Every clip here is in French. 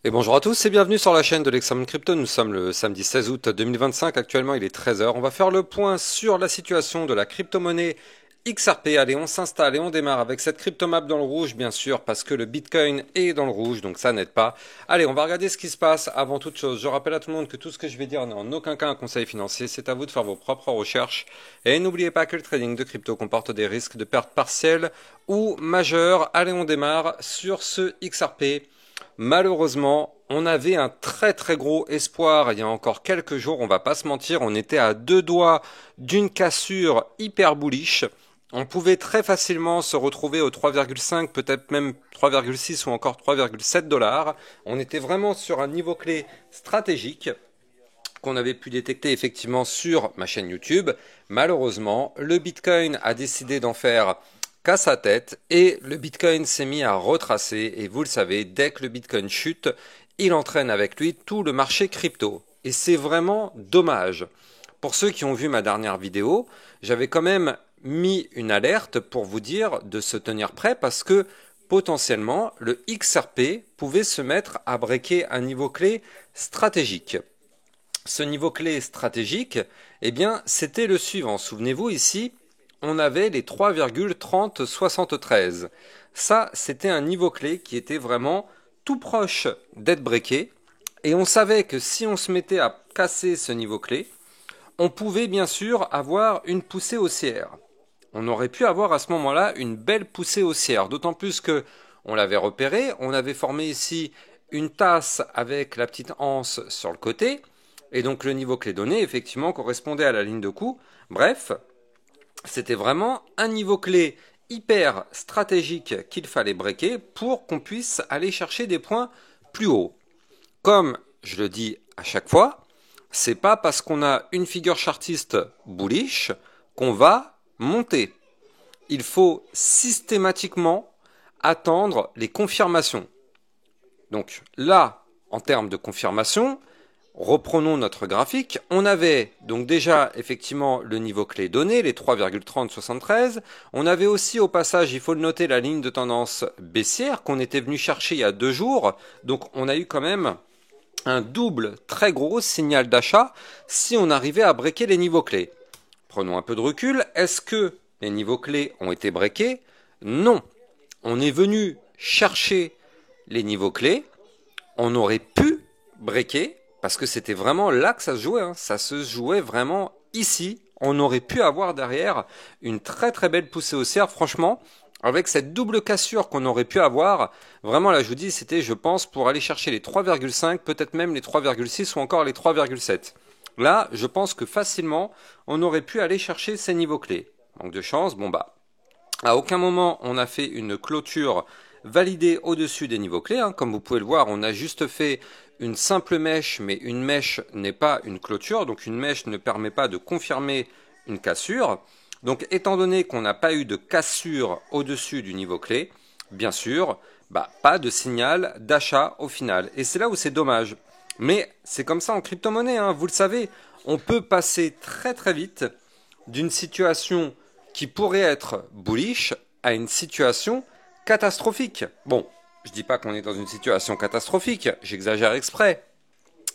Et bonjour à tous et bienvenue sur la chaîne de l'Examen Crypto. Nous sommes le samedi 16 août 2025. Actuellement, il est 13 heures. On va faire le point sur la situation de la crypto-monnaie XRP. Allez, on s'installe et on démarre avec cette crypto-map dans le rouge, bien sûr, parce que le Bitcoin est dans le rouge, donc ça n'aide pas. Allez, on va regarder ce qui se passe. Avant toute chose, je rappelle à tout le monde que tout ce que je vais dire n'est en aucun cas un conseil financier. C'est à vous de faire vos propres recherches. Et n'oubliez pas que le trading de crypto comporte des risques de perte partielle ou majeure. Allez, on démarre sur ce XRP. Malheureusement, on avait un très gros espoir il y a encore quelques jours, on va pas se mentir, on était à deux doigts d'une cassure hyper bullish. On pouvait très facilement se retrouver au 3,5, peut-être même 3,6 ou encore 3,7 dollars. On était vraiment sur un niveau clé stratégique qu'on avait pu détecter effectivement sur ma chaîne YouTube. Malheureusement, le Bitcoin a décidé d'en faire qu'à sa tête et le Bitcoin s'est mis à retracer et vous le savez, dès que le Bitcoin chute, il entraîne avec lui tout le marché crypto. Et c'est vraiment dommage. Pour ceux qui ont vu ma dernière vidéo, j'avais quand même mis une alerte pour vous dire de se tenir prêt parce que potentiellement le XRP pouvait se mettre à breaker un niveau clé stratégique. Ce niveau clé stratégique, eh bien, c'était le suivant. Souvenez-vous ici, on avait les 3,3073. Ça, c'était un niveau clé qui était vraiment tout proche d'être breaké. Et on savait que si on se mettait à casser ce niveau clé, on pouvait bien sûr avoir une poussée haussière. On aurait pu avoir à ce moment-là une belle poussée haussière, d'autant plus que on l'avait repéré, on avait formé ici une tasse avec la petite anse sur le côté, et donc le niveau clé donné effectivement correspondait à la ligne de coup. Bref, c'était vraiment un niveau clé hyper stratégique qu'il fallait breaker pour qu'on puisse aller chercher des points plus hauts. Comme je le dis à chaque fois, c'est pas parce qu'on a une figure chartiste bullish qu'on va monter. Il faut systématiquement attendre les confirmations. Donc là, en termes de confirmation, reprenons notre graphique. On avait donc déjà effectivement le niveau clé donné, les 3,3073. On avait aussi au passage, il faut le noter, la ligne de tendance baissière qu'on était venu chercher il y a 2 jours. Donc on a eu quand même un double très gros signal d'achat si on arrivait à breaker les niveaux clés. Prenons un peu de recul. Est-ce que les niveaux clés ont été breakés? Non. On est venu chercher les niveaux clés. On aurait pu breaker parce que c'était vraiment là que ça se jouait. Ça se jouait vraiment ici. On aurait pu avoir derrière une très belle poussée haussière. Franchement, avec cette double cassure qu'on aurait pu avoir, vraiment là je vous dis, c'était je pense pour aller chercher les 3,5, peut-être même les 3,6 ou encore les 3,7. Là, je pense que facilement, on aurait pu aller chercher ces niveaux clés. Manque de chance, bon bah, à aucun moment on a fait une clôture validée au-dessus des niveaux clés. Comme vous pouvez le voir, on a juste fait une simple mèche, mais une mèche n'est pas une clôture, donc une mèche ne permet pas de confirmer une cassure. Donc étant donné qu'on n'a pas eu de cassure au-dessus du niveau clé, bien sûr, pas de signal d'achat au final. Et c'est là où c'est dommage. Mais c'est comme ça en crypto-monnaie, vous le savez, on peut passer très vite d'une situation qui pourrait être bullish à une situation catastrophique. Bon, je dis pas qu'on est dans une situation catastrophique, j'exagère exprès,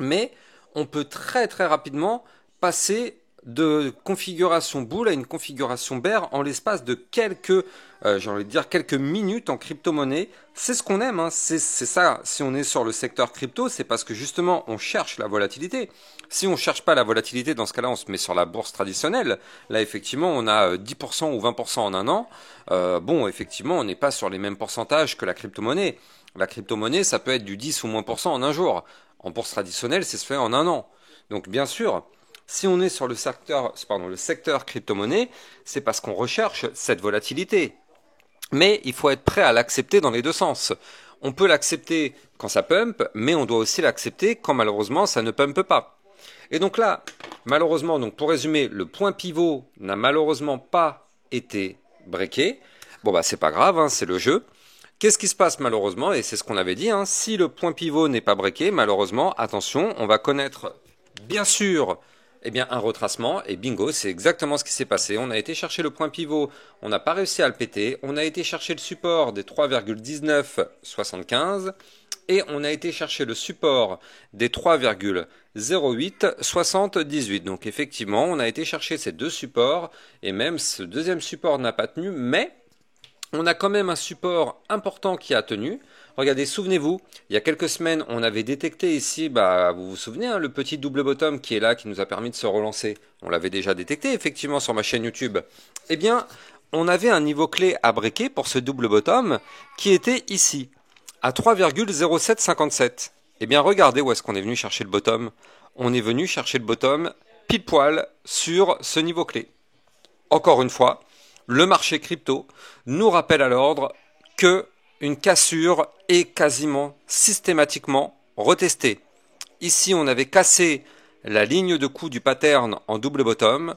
mais on peut très rapidement passer de configuration bull à une configuration bear en l'espace de quelques, j'ai envie de dire quelques minutes en crypto-monnaie. C'est ce qu'on aime, c'est ça. Si on est sur le secteur crypto, c'est parce que justement on cherche la volatilité. Si on cherche pas la volatilité, dans ce cas-là, on se met sur la bourse traditionnelle. Là, effectivement, on a 10% ou 20% en un an. Bon, effectivement, on n'est pas sur les mêmes pourcentages que la crypto-monnaie. La crypto-monnaie, ça peut être du 10 ou moins % en un jour. En bourse traditionnelle, c'est se fait en un an. Donc, bien sûr, si on est sur le secteur crypto-monnaie, c'est parce qu'on recherche cette volatilité. Mais il faut être prêt à l'accepter dans les deux sens. On peut l'accepter quand ça pump, mais on doit aussi l'accepter quand malheureusement ça ne pump pas. Et donc là, malheureusement, donc pour résumer, le point pivot n'a malheureusement pas été breaké. Bon c'est pas grave, c'est le jeu. Qu'est-ce qui se passe malheureusement? Et c'est ce qu'on avait dit, si le point pivot n'est pas breaké, malheureusement, attention, on va connaître bien sûr un retracement, et bingo, c'est exactement ce qui s'est passé. On a été chercher le point pivot, on n'a pas réussi à le péter, on a été chercher le support des 3,1975, et on a été chercher le support des 3,0878. Donc effectivement, on a été chercher ces deux supports, et même ce deuxième support n'a pas tenu, mais on a quand même un support important qui a tenu. Regardez, souvenez-vous, il y a quelques semaines, on avait détecté ici, vous vous souvenez, hein, le petit double bottom qui est là, qui nous a permis de se relancer. On l'avait déjà détecté, effectivement, sur ma chaîne YouTube. Eh bien, on avait un niveau clé à breaker pour ce double bottom qui était ici, à 3,0757. Eh bien, regardez où est-ce qu'on est venu chercher le bottom. On est venu chercher le bottom pile poil sur ce niveau clé. Encore une fois, le marché crypto nous rappelle à l'ordre que une cassure est quasiment systématiquement retestée. Ici, on avait cassé la ligne de coup du pattern en double bottom.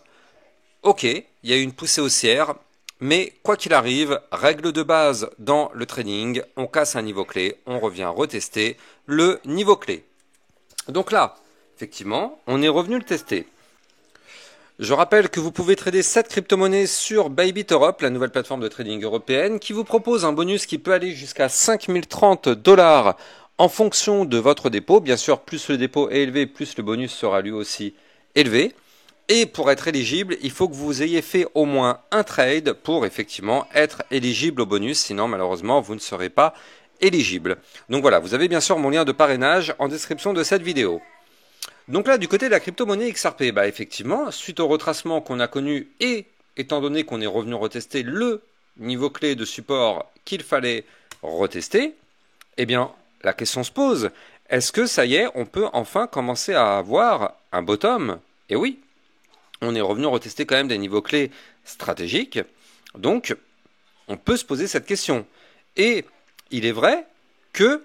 Ok, il y a eu une poussée haussière, mais quoi qu'il arrive, règle de base dans le trading, on casse un niveau clé, on revient retester le niveau clé. Donc là, effectivement, on est revenu le tester. Je rappelle que vous pouvez trader 7 crypto-monnaies sur Bybit Europe, la nouvelle plateforme de trading européenne, qui vous propose un bonus qui peut aller jusqu'à 5030 $ en fonction de votre dépôt. Bien sûr, plus le dépôt est élevé, plus le bonus sera lui aussi élevé. Et pour être éligible, il faut que vous ayez fait au moins un trade pour effectivement être éligible au bonus. Sinon, malheureusement, vous ne serez pas éligible. Donc voilà, vous avez bien sûr mon lien de parrainage en description de cette vidéo. Donc là, du côté de la crypto-monnaie XRP, effectivement, suite au retracement qu'on a connu et étant donné qu'on est revenu retester le niveau clé de support qu'il fallait retester, eh bien, la question se pose, est-ce que ça y est, on peut enfin commencer à avoir un bottom? Et oui, on est revenu retester quand même des niveaux clés stratégiques, donc on peut se poser cette question. Et il est vrai que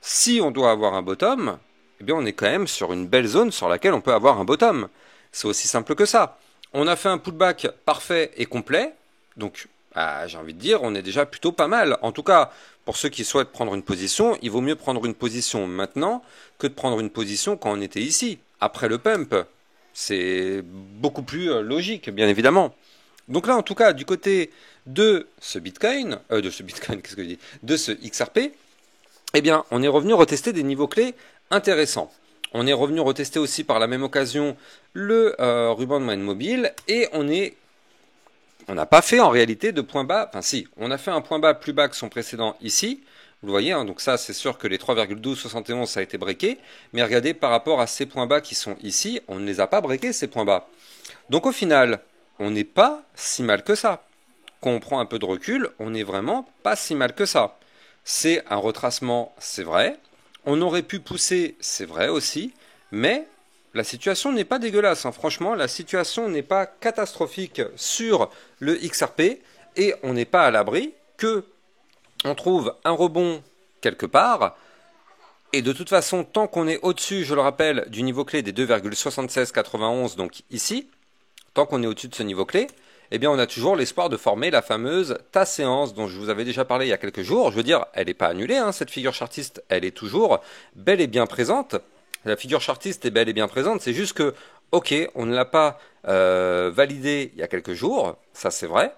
si on doit avoir un bottom, eh bien on est quand même sur une belle zone sur laquelle on peut avoir un bottom. C'est aussi simple que ça. On a fait un pullback parfait et complet, donc j'ai envie de dire, on est déjà plutôt pas mal. En tout cas, pour ceux qui souhaitent prendre une position, il vaut mieux prendre une position maintenant que de prendre une position quand on était ici, après le pump. C'est beaucoup plus logique, bien évidemment. Donc là, en tout cas, du côté de ce Bitcoin, qu'est-ce que je dis, de ce XRP, eh bien, on est revenu retester des niveaux clés intéressants. On est revenu retester aussi par la même occasion le ruban de moyenne mobile et on n'a pas fait en réalité de point bas. Enfin si, on a fait un point bas plus bas que son précédent ici. Vous le voyez, hein, donc ça c'est sûr que les 3,1271 ça a été breaké. Mais regardez par rapport à ces points bas qui sont ici, on ne les a pas breakés ces points bas. Donc au final, on n'est pas si mal que ça. Quand on prend un peu de recul, on n'est vraiment pas si mal que ça. C'est un retracement, c'est vrai. On aurait pu pousser, c'est vrai aussi. Mais la situation n'est pas dégueulasse. Hein. Franchement, la situation n'est pas catastrophique sur le XRP. Et on n'est pas à l'abri que on trouve un rebond quelque part. Et de toute façon, tant qu'on est au-dessus, je le rappelle, du niveau clé des 2,7691, donc ici, tant qu'on est au-dessus de ce niveau clé, eh bien on a toujours l'espoir de former la fameuse tasse séance dont je vous avais déjà parlé il y a quelques jours. Je veux dire, elle n'est pas annulée, hein, cette figure chartiste, elle est toujours bel et bien présente. La figure chartiste est bel et bien présente, c'est juste que, ok, on ne l'a pas validée il y a quelques jours, ça c'est vrai,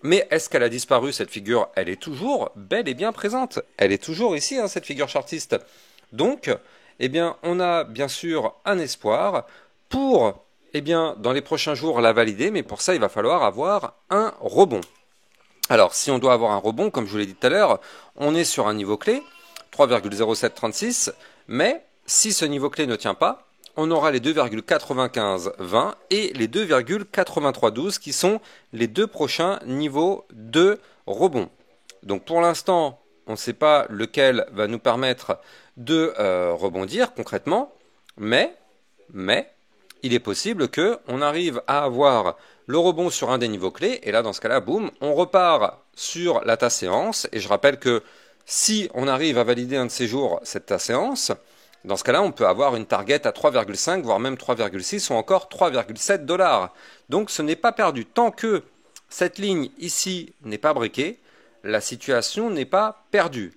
mais est-ce qu'elle a disparu cette figure? Elle est toujours bel et bien présente, elle est toujours ici, hein, cette figure chartiste. Donc, eh bien, on a bien sûr un espoir pour... Eh bien, dans les prochains jours, la valider, mais pour ça, il va falloir avoir un rebond. Alors, si on doit avoir un rebond, comme je vous l'ai dit tout à l'heure, on est sur un niveau clé, 3,0736, mais si ce niveau clé ne tient pas, on aura les 2,9520 et les 2,8312 qui sont les deux prochains niveaux de rebond. Donc, pour l'instant, on ne sait pas lequel va nous permettre de rebondir concrètement, mais il est possible qu'on arrive à avoir le rebond sur un des niveaux clés, et là, dans ce cas-là, boum, on repart sur la tasse séance, et je rappelle que si on arrive à valider un de ces jours cette tasse séance, dans ce cas-là, on peut avoir une target à 3,5, voire même 3,6 ou encore 3,7 $. Donc ce n'est pas perdu. Tant que cette ligne ici n'est pas breakée, la situation n'est pas perdue.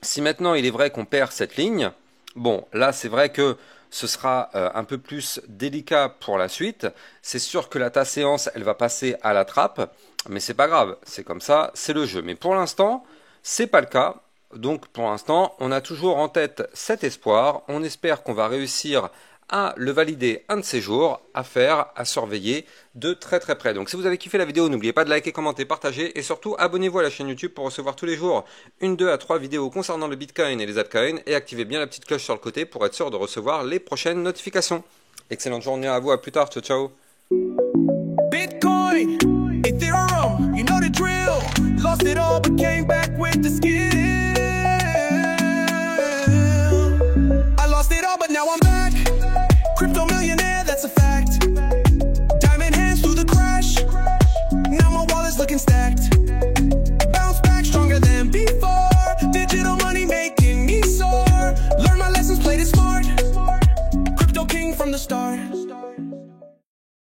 Si maintenant il est vrai qu'on perd cette ligne, bon, là c'est vrai que ce sera un peu plus délicat pour la suite. C'est sûr que la tasse séance, elle va passer à la trappe, mais c'est pas grave, c'est comme ça, c'est le jeu. Mais pour l'instant, c'est pas le cas. Donc pour l'instant, on a toujours en tête cet espoir. On espère qu'on va réussir à le valider un de ces jours, à faire, à surveiller de très très près. Donc si vous avez kiffé la vidéo, n'oubliez pas de liker, commenter, partager et surtout abonnez-vous à la chaîne YouTube pour recevoir tous les jours 1, 2 à 3 vidéos concernant le Bitcoin et les altcoins et activez bien la petite cloche sur le côté pour être sûr de recevoir les prochaines notifications. Excellente journée à vous, à plus tard, ciao ciao. Bitcoin, Ethereum, you know the drill. Lost it all but came back with the skill. I lost it all but now I'm back. Crypto millionaire, that's a fact. Diamond hands through the crash. Now my wallet's looking stacked. Bounce back stronger than before. Digital money making me soar. Learn my lessons, played it smart. Crypto king from the start.